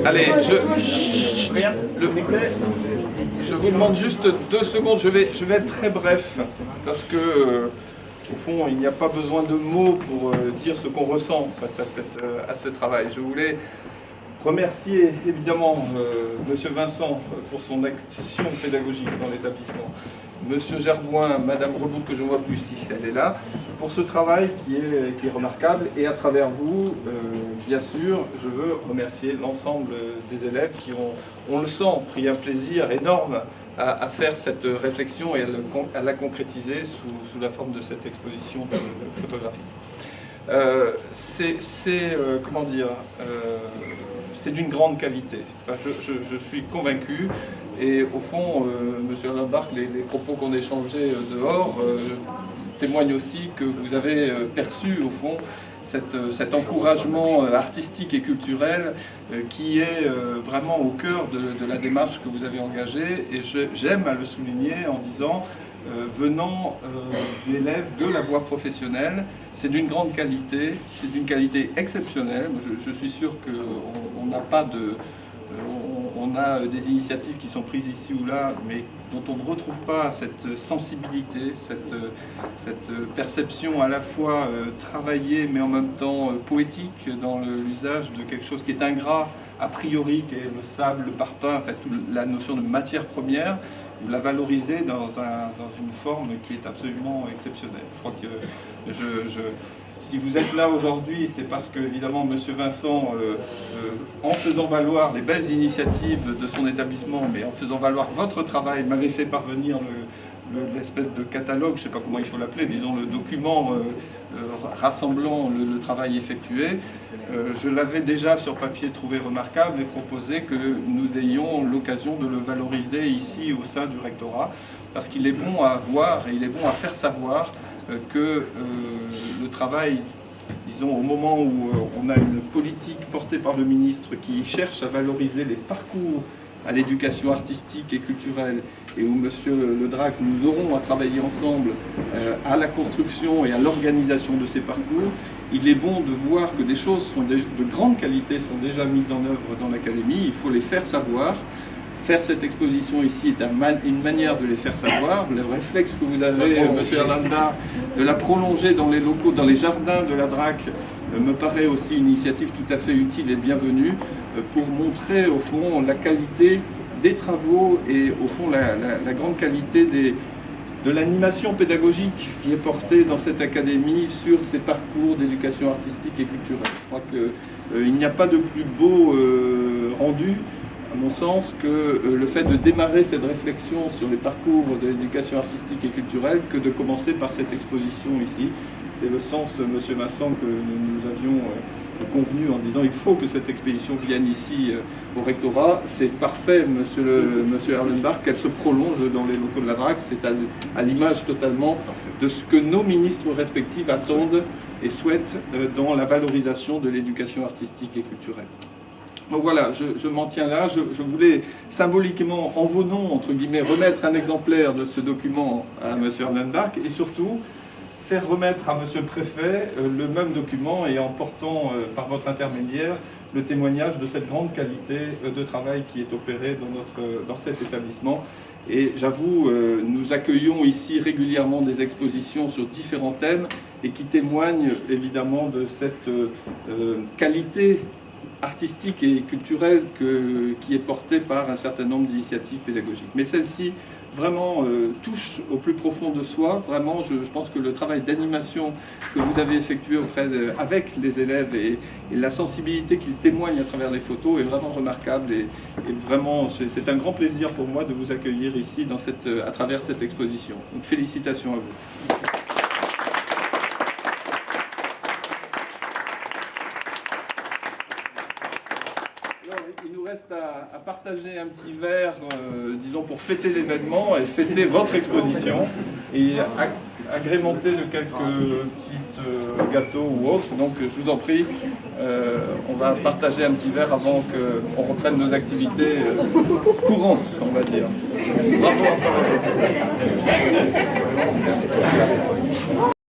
Allez, je vous demande juste 2 secondes, je vais être très bref, parce que, au fond, il n'y a pas besoin de mots pour dire ce qu'on ressent face à ce travail. Je voulais remercier évidemment Monsieur Vincent pour son action pédagogique dans l'établissement, Monsieur Gerboin, Madame Rebout, que je ne vois plus ici, elle est là, pour ce travail qui est remarquable. Et à travers vous, bien sûr, je veux remercier l'ensemble des élèves qui ont, on le sent, pris un plaisir énorme à faire cette réflexion et à la concrétiser sous la forme de cette exposition de photographie. Comment dire, c'est d'une grande qualité. Enfin, je suis convaincu. Et au fond, Monsieur Lambarque, les propos qu'on échangeait dehors témoignent aussi que vous avez perçu, au fond, cet encouragement artistique et culturel qui est vraiment au cœur de la démarche que vous avez engagée. Et j'aime à le souligner en disant, venant d'élèves de la voie professionnelle, c'est d'une grande qualité, c'est d'une qualité exceptionnelle. Je suis sûr qu'on n'a pas de... On a des initiatives qui sont prises ici ou là, mais dont on ne retrouve pas cette sensibilité, cette perception à la fois travaillée, mais en même temps poétique dans l'usage de quelque chose qui est ingrat a priori, qui est le sable, le parpaing, en fait, la notion de matière première, vous la valorisez dans une forme qui est absolument exceptionnelle. Je crois que si vous êtes là aujourd'hui, c'est parce que, évidemment, M. Vincent, en faisant valoir les belles initiatives de son établissement, mais en faisant valoir votre travail, m'avait fait parvenir l'espèce de catalogue, je ne sais pas comment il faut l'appeler, disons le document rassemblant le travail effectué. Je l'avais déjà sur papier trouvé remarquable et proposé que nous ayons l'occasion de le valoriser ici au sein du rectorat, parce qu'il est bon à voir et il est bon à faire savoir que le travail, disons, au moment où on a une politique portée par le ministre qui cherche à valoriser les parcours à l'éducation artistique et culturelle, et où Monsieur Le Drac, nous aurons à travailler ensemble à la construction et à l'organisation de ces parcours, il est bon de voir que des choses de grande qualité sont déjà mises en œuvre dans l'académie. Il faut les faire savoir. Faire cette exposition ici est une manière de les faire savoir. Le réflexe que vous avez, Monsieur Erlanda, de la prolonger dans les locaux, dans les jardins de la DRAC, me paraît aussi une initiative tout à fait utile et bienvenue pour montrer au fond la qualité des travaux et au fond la grande qualité de l'animation pédagogique qui est portée dans cette académie sur ces parcours d'éducation artistique et culturelle. Je crois qu'il n'y a pas de plus beau rendu, à mon sens, que le fait de démarrer cette réflexion sur les parcours de l'éducation artistique et culturelle que de commencer par cette exposition ici. C'était le sens, Monsieur Vincent, que nous avions convenu en disant il faut que cette expédition vienne ici au rectorat. C'est parfait, Monsieur Erlenbach, qu'elle se prolonge dans les locaux de la DRAC. C'est à l'image totalement de ce que nos ministres respectifs attendent et souhaitent dans la valorisation de l'éducation artistique et culturelle. Donc voilà, je m'en tiens là. Je voulais symboliquement, en vos noms, entre guillemets, remettre un exemplaire de ce document à M. Erlenbach et surtout faire remettre à M. le Préfet le même document et en portant par votre intermédiaire le témoignage de cette grande qualité de travail qui est opérée dans cet établissement. Et j'avoue, nous accueillons ici régulièrement des expositions sur différents thèmes et qui témoignent évidemment de cette qualité artistique et culturelle qui est portée par un certain nombre d'initiatives pédagogiques. Mais celle-ci vraiment touche au plus profond de soi. Vraiment, je pense que le travail d'animation que vous avez effectué avec les élèves et la sensibilité qu'ils témoignent à travers les photos est vraiment remarquable. Et vraiment, c'est un grand plaisir pour moi de vous accueillir ici à travers cette exposition. Donc, félicitations à vous. Il nous reste à partager un petit verre, disons, pour fêter l'événement et fêter votre exposition et agrémenter de quelques petits gâteaux ou autres. Donc je vous en prie, on va partager un petit verre avant qu'on reprenne nos activités courantes, on va dire. Bravo encore.